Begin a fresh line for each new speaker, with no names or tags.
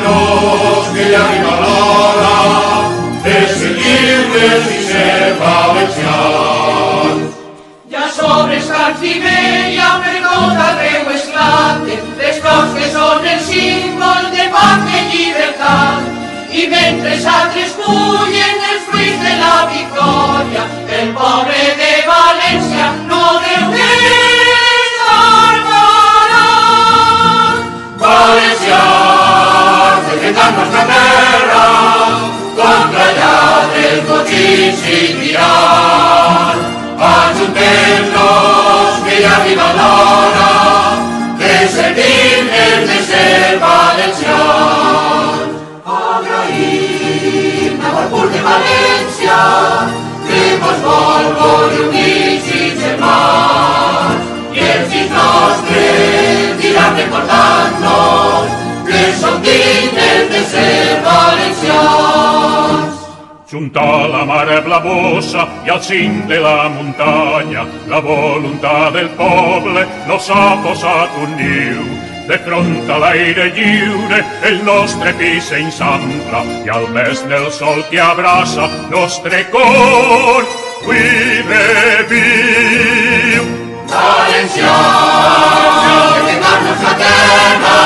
nos que ja arriba l'hora de ser lliures i ser valencians.
Ja sobres Camps d'Ibèria per tot arreu esclaten les flors que són el símbol de pau i llibertat. I mentre els altres cullen els fruits de la victòria, el poble de València no deu descartar.
Valencians, defendant nostra terra, contra lladres, botxins i tirans. Ajuntem-nos, que ja arriba l'hora de ser dignes de ser valencians. Agraïm al poble de València, que mos vol units i germans. I els fills nostres diran recordant-nos que som dignes de ser valencians.
Junta la mare blavosa i al cim de la muntanya, la voluntat del poble nos ha posat un niu. De front a l'aire lliure el nostre pis s'ensampla i al mes del sol que abraça nostre cor avui reviu.
Valencians, defendant nostra terra,